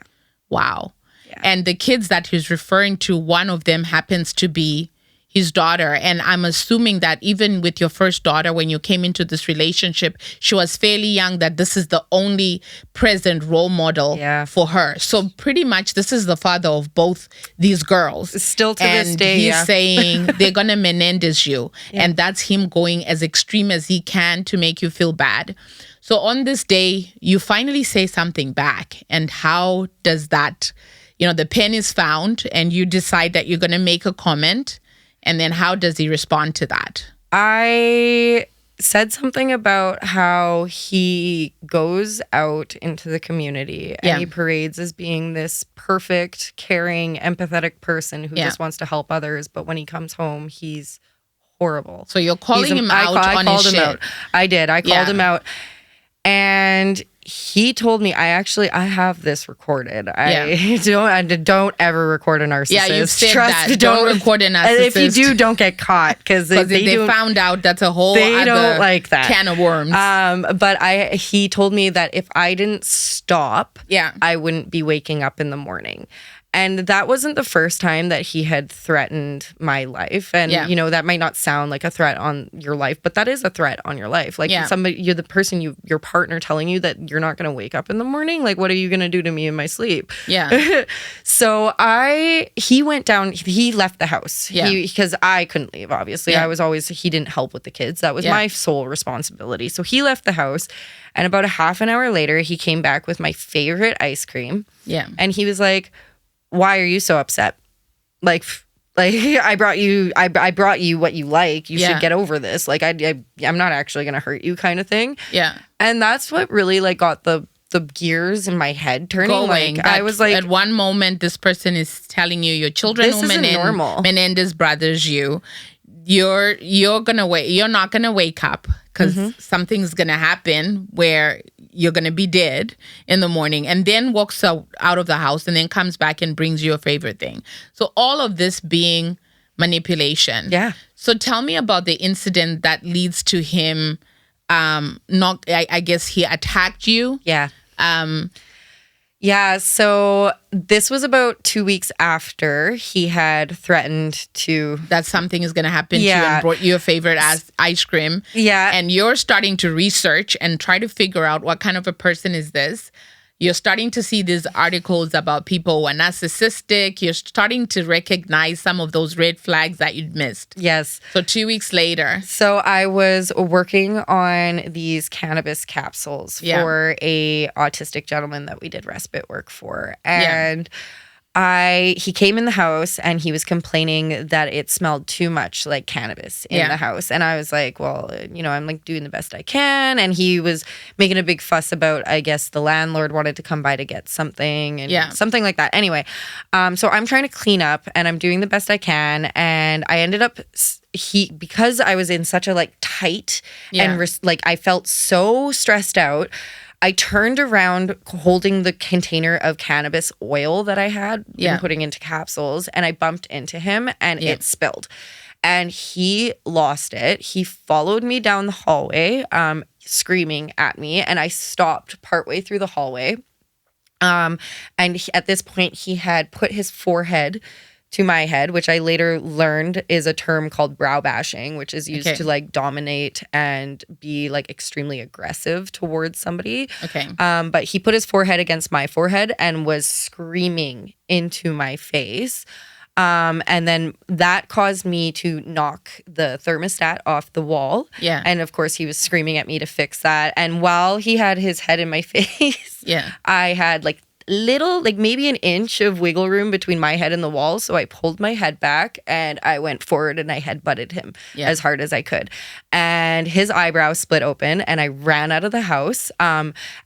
Wow. Yeah. And the kids that he's referring to, one of them happens to be his daughter. And I'm assuming that even with your first daughter, when you came into this relationship, she was fairly young, that this is the only present role model for her. So pretty much this is the father of both these girls. Still to this day, he's saying they're going to Menendez you. Yeah. And that's him going as extreme as he can to make you feel bad. So on this day, you finally say something back. And how does that, the pen is found and you decide that you're going to make a comment. And then how does he respond to that? I said something about how he goes out into the community and he parades as being this perfect, caring, empathetic person who just wants to help others. But when he comes home, he's horrible. So you're calling him out on his shit. I did. I called him out. And he told me, I have this recorded. I don't ever record a narcissist. Yeah, you've said that. Don't record a narcissist. If you do, don't get caught because if they found out, that's a whole they don't like that can of worms. But he told me that if I didn't stop, I wouldn't be waking up in the morning. And that wasn't the first time that he had threatened my life. And, that might not sound like a threat on your life, but that is a threat on your life. Like somebody, you're the person, your partner telling you that you're not going to wake up in the morning. Like, what are you going to do to me in my sleep? Yeah. So he went down, he left the house because I couldn't leave, obviously. He didn't help with the kids. That was my sole responsibility. So he left the house. And about a half an hour later, he came back with my favorite ice cream. Yeah. And he was like, why are you so upset? Like I brought you what you like. You should get over this. Like I'm not actually gonna hurt you, kind of thing. Yeah. And that's what really like got the gears in my head turning. Going. Like I was like, at one moment, this person is telling you your children this isn't normal. Menendez brothers you. You're not gonna wake up because something's gonna happen where you're gonna be dead in the morning, and then walks out of the house and then comes back and brings you a favorite thing. So all of this being manipulation. Yeah. So tell me about the incident that leads to him. I guess he attacked you. Yeah. Yeah, so this was about 2 weeks after he had threatened to... That something is going to happen to you and brought you a favorite ice cream. Yeah. And you're starting to research and try to figure out what kind of a person is this. You're starting to see these articles about people who are narcissistic. You're starting to recognize some of those red flags that you'd missed. Yes. So 2 weeks later. So I was working on these cannabis capsules for a autistic gentleman that we did respite work for. And he came in the house and he was complaining that it smelled too much like cannabis in the house. And I was like, well, I'm like doing the best I can. And he was making a big fuss about, I guess the landlord wanted to come by to get something and something like that. Anyway, so I'm trying to clean up and I'm doing the best I can. And I ended up, because I was in such a like tight and I felt so stressed out, I turned around holding the container of cannabis oil that I had been putting into capsules, and I bumped into him and it spilled. and he lost it. He followed me down the hallway, screaming at me, and I stopped partway through the hallway. At this point, he had put his forehead to my head, which I later learned is a term called brow bashing, which is used to like dominate and be like extremely aggressive towards somebody. Okay. But he put his forehead against my forehead and was screaming into my face. And then that caused me to knock the thermostat off the wall. Yeah. And of course, he was screaming at me to fix that. And while he had his head in my face, I had like maybe an inch of wiggle room between my head and the wall. So I pulled my head back and I went forward and I headbutted him as hard as I could. And his eyebrows split open and I ran out of the house.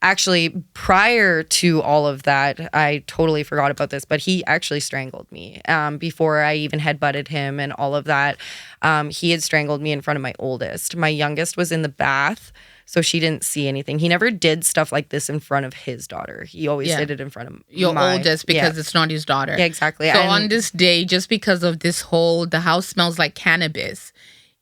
Actually, prior to all of that, I totally forgot about this, but he actually strangled me before I even headbutted him and all of that. He had strangled me in front of my oldest. My youngest was in the bath, so she didn't see anything. He never did stuff like this in front of his daughter. He always did it in front of your oldest because it's not his daughter. Yeah, exactly. So on this day, just because of this whole, the house smells like cannabis,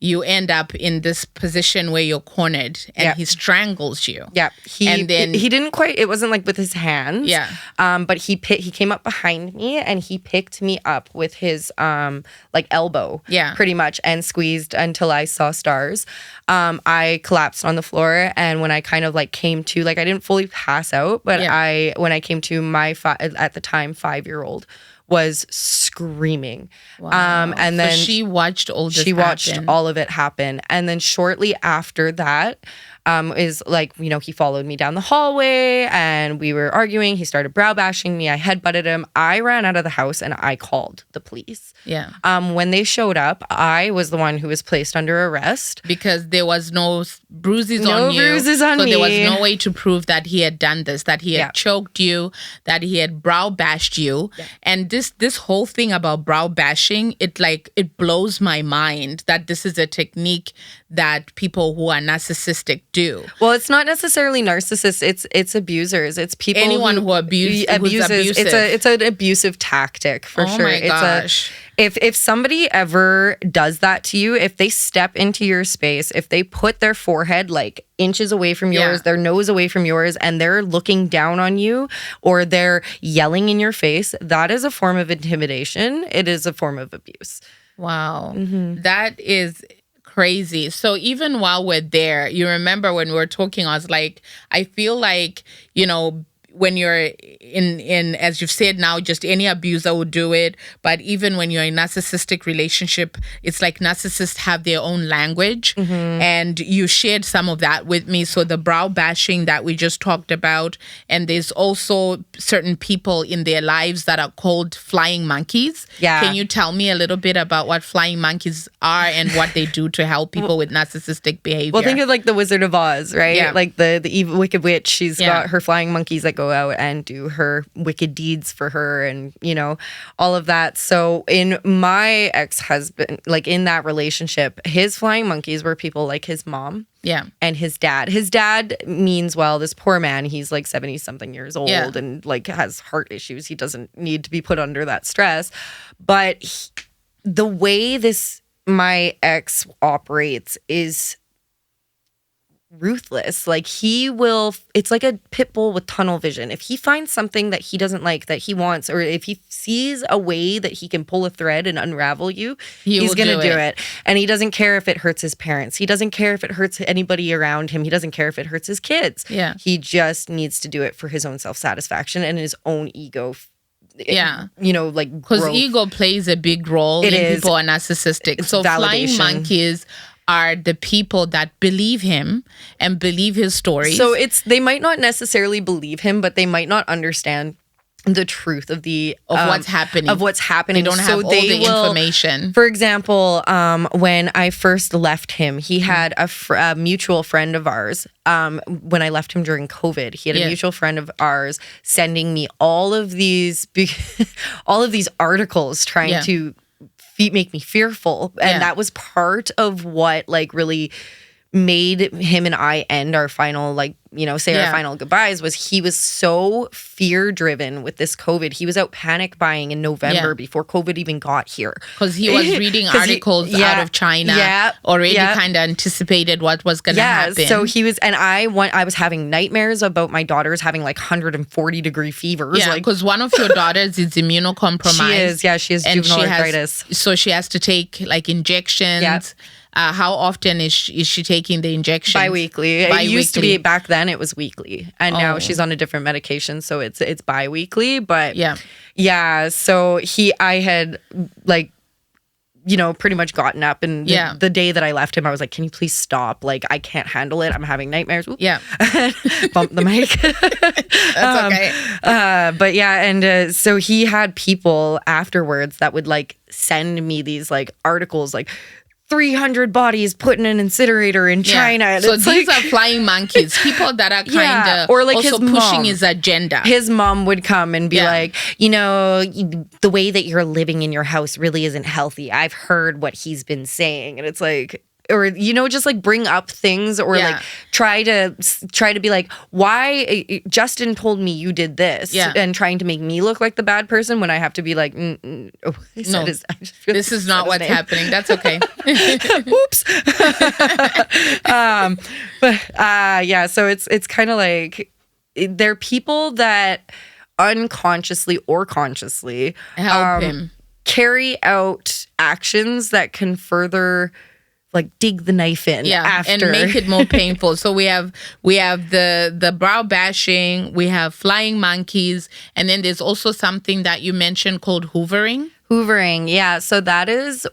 you end up in this position where you're cornered and he strangles you. Yeah. He didn't quite, it wasn't like with his hands. Yeah. But he came up behind me and he picked me up with his like elbow. Yeah. Pretty much, and squeezed until I saw stars. I collapsed on the floor, and when I kind of like came to, like I didn't fully pass out, but when I came to, my at the time 5-year-old was screaming. Wow. And then she watched all this watched all of it happen. And then shortly after that, is like, you know, he followed me down the hallway and we were arguing. He started brow bashing me. I headbutted him. I ran out of the house and I called the police. Yeah. When they showed up, I was the one who was placed under arrest. Because there was no bruises on you. No bruises on me. So there was no way to prove that he had done this, that he had choked you, that he had brow bashed you. Yeah. And this whole thing about brow bashing, it blows my mind that this is a technique that people who are narcissistic do. Well, it's not necessarily narcissists. It's abusers. It's people anyone who abuses. It's an abusive tactic for sure. Oh my gosh. If somebody ever does that to you, if they step into your space, if they put their forehead like inches away from yours, their nose away from yours, and they're looking down on you or they're yelling in your face, that is a form of intimidation. It is a form of abuse. Wow. Mm-hmm. That is crazy. So even while we're there, you remember when we were talking, I was like, I feel like, you know, when you're in as you've said now, just any abuser would do it. But even when you're in a narcissistic relationship, it's like narcissists have their own language. Mm-hmm. And you shared some of that with me. So the brow bashing that we just talked about. And there's also certain people in their lives that are called flying monkeys. Yeah. Can you tell me a little bit about what flying monkeys are and what they do to help people with narcissistic behavior? Well, think of like the Wizard of Oz, right? Yeah. Like the evil wicked witch. She's got her flying monkeys that go out and do her wicked deeds for her and, you know, all of that. So in my ex-husband, like in that relationship, his flying monkeys were people like his mom. Yeah. And his dad. His dad means well. This poor man, he's like 70-something years old and like has heart issues. He doesn't need to be put under that stress. But the way my ex operates is ruthless. Like it's like a pit bull with tunnel vision. If he finds something that he doesn't like, that he wants, or if he sees a way that he can pull a thread and unravel you, he's going to do it. And he doesn't care if it hurts his parents. He doesn't care if it hurts anybody around him. He doesn't care if it hurts his kids. Yeah. He just needs to do it for his own self-satisfaction and his own ego. Yeah. You know, like, because ego plays a big role in people are narcissistic. So flying monkeys are the people that believe him and believe his stories. So they might not necessarily believe him, but they might not understand the truth of what's happening. They don't have all the information. For example, when I first left him, he had a mutual friend of ours. When I left him during COVID, he had a mutual friend of ours sending me all of these articles trying to make me fearful. And that was part of what like really made him and I end our final like say our final goodbyes was he was so fear driven with this COVID. He was out panic buying in November before COVID even got here. Because he was reading articles out of China, already kind of anticipated what was going to happen. So he was, and I was having nightmares about my daughters having like 140-degree fevers. Yeah, because one of your daughters is immunocompromised. She is, she has juvenile arthritis. So she has to take like injections. Yeah. How often is she taking the injections? Bi-weekly. It used to be, back then it was weekly. And now she's on a different medication, so it's bi-weekly. But so I had like, pretty much gotten up, and the day that I left him, I was like, can you please stop? Like, I can't handle it. I'm having nightmares. Oops. Yeah. Bump the mic. That's okay. But and so he had people afterwards that would like send me these like articles like 300 bodies put in an incinerator in China. And so these are flying monkeys, people that are kind of or like also pushing his agenda. His mom would come and be like, the way that you're living in your house really isn't healthy. I've heard what he's been saying. And it's like, or just like bring up things, or like try to be like, why Justin told me you did this, and trying to make me look like the bad person when I have to be like, this is not what's happening. That's okay. Oops. So it's kind of like they're people that unconsciously or consciously help him carry out actions that can further like dig the knife in after and make it more painful. So we have the brow bashing, we have flying monkeys, and then there's also something that you mentioned called hoovering. So that is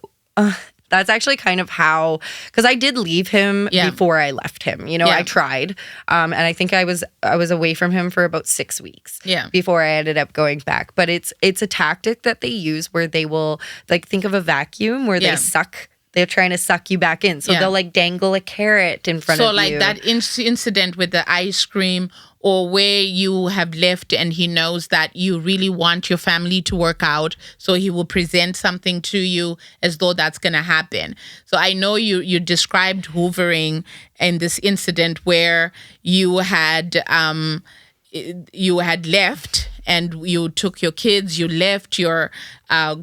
that's actually kind of how, because I did leave him before I left him. I tried, and I think I was away from him for about 6 weeks. Before I ended up going back. But it's a tactic that they use where they will like think of a vacuum where they suck. They're trying to suck you back in. So they'll like dangle a carrot in front of you. So like that incident with the ice cream, or where you have left and he knows that you really want your family to work out. So he will present something to you as though that's going to happen. So I know you described hoovering in this incident where you had left and you took your kids, you left, you're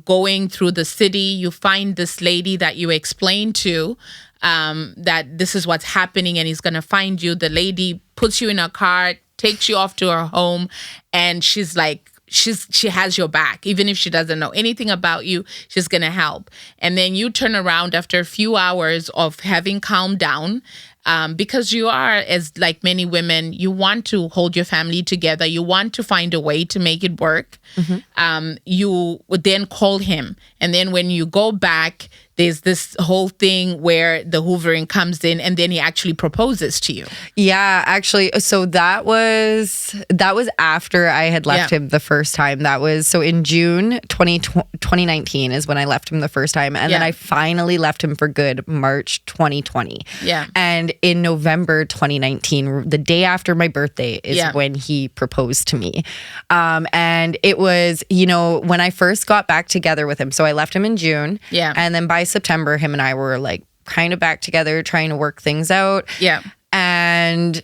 going through the city, you find this lady that you explained to that this is what's happening and he's going to find you. The lady puts you in a car, takes you off to her home, and she's like, she has your back. Even if she doesn't know anything about you, she's going to help. And then you turn around after a few hours of having calmed down, because you are, as like many women, you want to hold your family together. You want to find a way to make it work. Mm-hmm. You would then call him. And then when you go back, there's this whole thing where the hoovering comes in, and then he actually proposes to you. Yeah, actually. So that was after I had left him the first time. That was, so in June 2019 is when I left him the first time. And then I finally left him for good March 2020. Yeah. And in November 2019, the day after my birthday is when he proposed to me. And it was, when I first got back together with him. So I left him in June. Yeah. And then by September, him and I were like kind of back together, trying to work things out. Yeah. And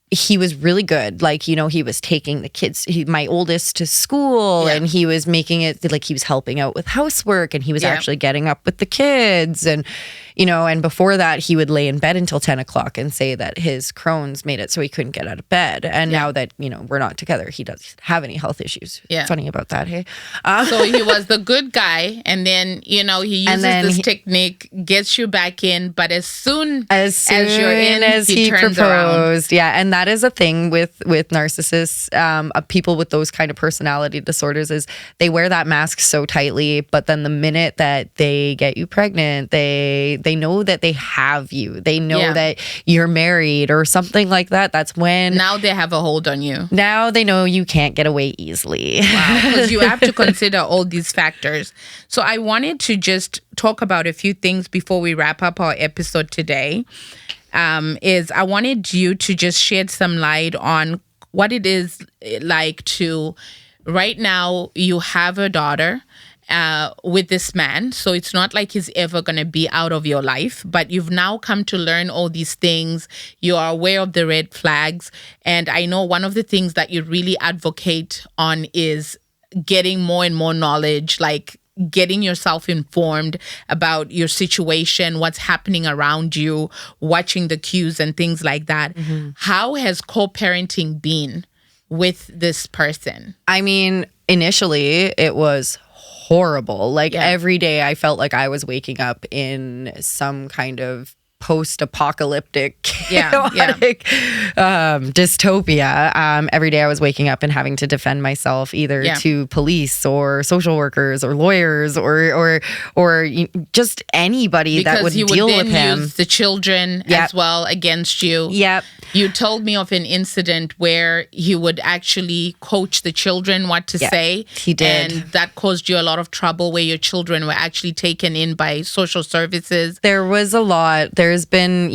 he was really good. Like, he was taking the kids, my oldest, to school, and he was making it like he was helping out with housework, and he was actually getting up with the kids. And, and before that, he would lay in bed until 10 o'clock and say that his Crohn's made it so he couldn't get out of bed. And now that, we're not together, he doesn't have any health issues. Yeah. Funny about that, hey? So he was the good guy, and then, he uses this technique, gets you back in, but as soon as you're in, he turns proposed. Around. Yeah, and that is a thing with narcissists, people with those kind of personality disorders, is they wear that mask so tightly, but then the minute that they get you pregnant, they know that they have you. They know that you're married or something like that. That's when... Now they have a hold on you. Now they know you can't get away easily. Wow, because you have to consider all these factors. So I wanted to just talk about a few things before we wrap up our episode today. Is I wanted you to just shed some light on what it is like to, right now you have a daughter, with this man. So it's not like he's ever going to be out of your life, but you've now come to learn all these things. You are aware of the red flags. And I know one of the things that you really advocate on is getting more and more knowledge, like getting yourself informed about your situation, what's happening around you, watching the cues and things like that. How has co-parenting been with this person? I mean, initially it was horrible. Like every day I felt like I was waking up in some kind of post-apocalyptic, chaotic dystopia. Every day I was waking up and having to defend myself either to police or social workers or lawyers or just anybody that would deal with him. Use the children as well against you. You told me of an incident where he would actually coach the children what to say. He did. And that caused you a lot of trouble where your children were actually taken in by social services. There was a lot. There's been,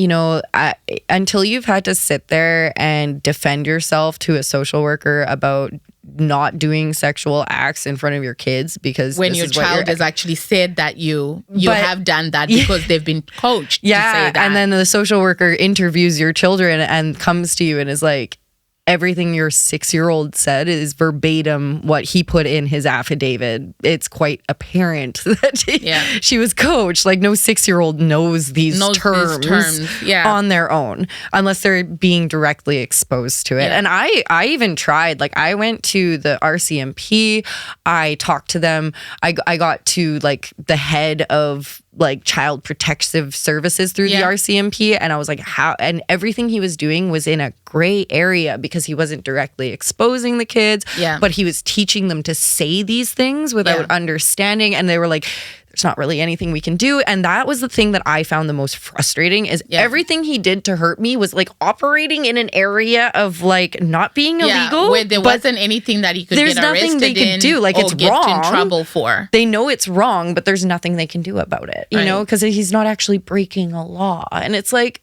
until you've had to sit there and defend yourself to a social worker about not doing sexual acts in front of your kids, because when your child has actually said that you have done that because they've been coached to say that. And then the social worker interviews your children and comes to you and is like, everything your 6-year-old said is verbatim what he put in his affidavit. It's quite apparent that she was coached. Like, no 6-year-old knows these terms on their own unless they're being directly exposed to it. And I even tried. Like, I went to the RCMP. I talked to them. I got to like the head of like child protective services through the RCMP, and I was like, how? And everything he was doing was in a gray area because he wasn't directly exposing the kids, but he was teaching them to say these things without understanding. And they were like, there's not really anything we can do. And that was the thing that I found the most frustrating is everything he did to hurt me was like operating in an area of like not being illegal. Where there wasn't anything that he could get arrested in. There's nothing they could do. Like, it's get wrong. In trouble for. They know it's wrong, but there's nothing they can do about it, you know, because he's not actually breaking a law. And it's like,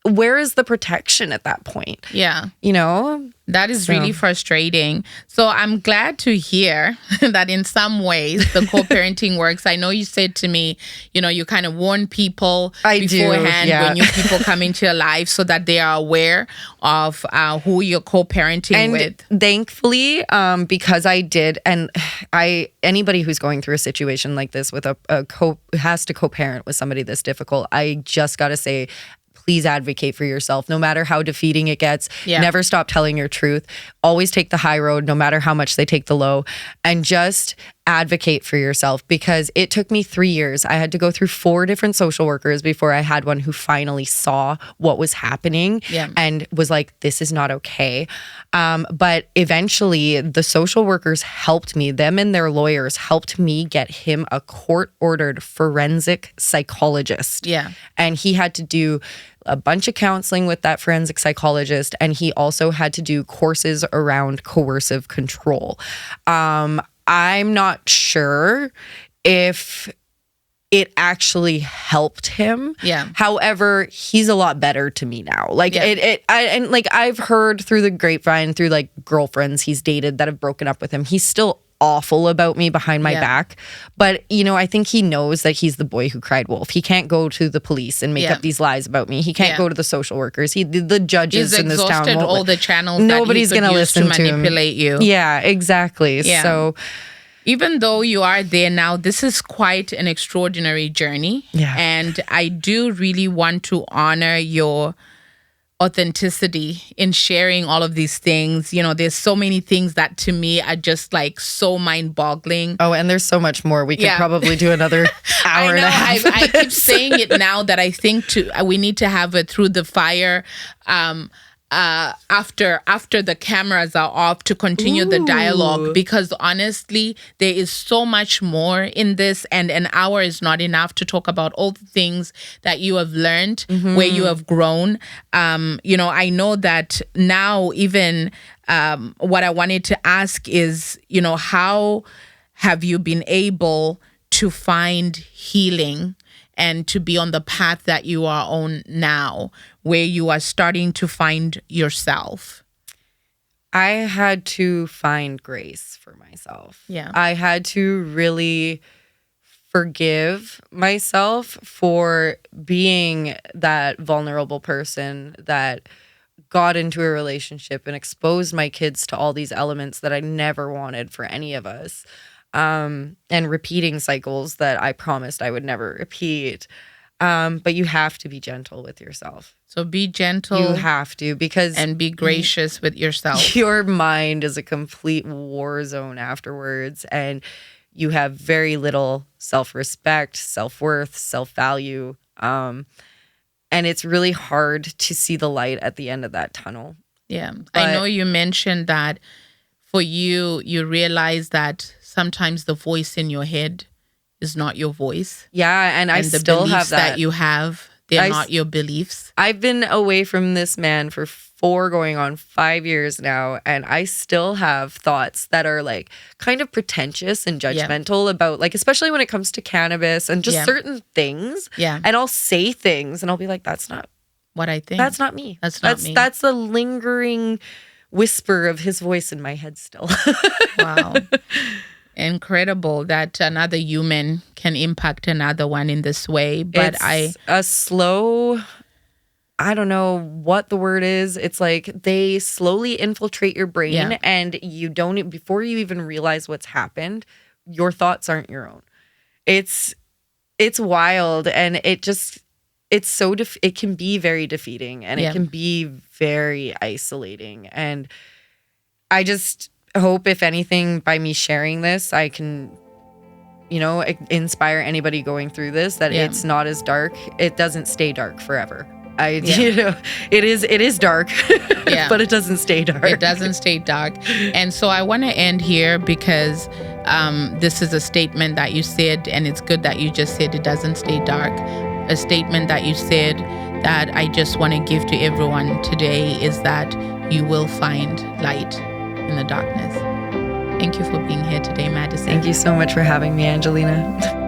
where is the protection at that point? You know? That is really frustrating. So I'm glad to hear that in some ways the co-parenting works. I know you said to me, you kind of warn people beforehand when new people come into your life so that they are aware of who you're co-parenting with. Thankfully, because I did, and anybody who's going through a situation like this with who has to co-parent with somebody this difficult, I just got to say, please advocate for yourself, no matter how defeating it gets. Never stop telling your truth. Always take the high road, no matter how much they take the low. And just advocate for yourself, because it took me 3 years. I had to go through 4 different social workers before I had one who finally saw what was happening and was like, this is not okay. But eventually the social workers helped me. Them and their lawyers helped me get him a court-ordered forensic psychologist. And he had to do a bunch of counseling with that forensic psychologist, and he also had to do courses around coercive control. I'm not sure if it actually helped him. However, he's a lot better to me now. Like I've heard through the grapevine, through like girlfriends he's dated that have broken up with him. He's still awful about me behind my back, but I think he knows that he's the boy who cried wolf. He can't go to the police and make up these lies about me. He can't go to the social workers. The judges in this town won't. All the channels. Nobody's going to listen to manipulate you. Yeah, exactly. So even though you are there now, this is quite an extraordinary journey. And I do really want to honor your authenticity in sharing all of these things. There's so many things that to me are just like so mind-boggling. Oh, and there's so much more. We could probably do another hour and a half. I keep saying it now that I think we need to have it through the fire after the cameras are off to continue the dialogue, because honestly there is so much more in this, and an hour is not enough to talk about all the things that you have learned, where you have grown. I know that now even what I wanted to ask is, how have you been able to find healing and to be on the path that you are on now, where you are starting to find yourself? I had to find grace for myself. Yeah. I had to really forgive myself for being that vulnerable person that got into a relationship and exposed my kids to all these elements that I never wanted for any of us. And repeating cycles that I promised I would never repeat. But you have to be gentle with yourself. So be gentle. You have to, because and be gracious with yourself. Your mind is a complete war zone afterwards, and you have very little self-respect, self-worth, self-value. And it's really hard to see the light at the end of that tunnel. Yeah. But I know you mentioned that for you, you realize that sometimes the voice in your head is not your voice. Yeah, and I the still beliefs have that. you have, they're not your beliefs. I've been away from this man for 4 going on 5 years now, and I still have thoughts that are like kind of pretentious and judgmental about, like, especially when it comes to cannabis and just certain things. Yeah. And I'll say things and I'll be like, that's not what I think. That's not me. That's not me. That's the lingering whisper of his voice in my head still. Wow. Incredible that another human can impact another one in this way. But it's a slow, I don't know what the word is. It's like they slowly infiltrate your brain, and you don't, before you even realize what's happened, your thoughts aren't your own. It's wild, and it's so it can be very defeating, and it can be very isolating. And I just hope, if anything, by me sharing this, I can, inspire anybody going through this, that it's not as dark. It doesn't stay dark forever. It is dark, but it doesn't stay dark. It doesn't stay dark. And so I want to end here because this is a statement that you said, and it's good that you just said it doesn't stay dark. A statement that you said that I just want to give to everyone today is that you will find light in the darkness. Thank you for being here today, Maddison. Thank you so much for having me, Angelina.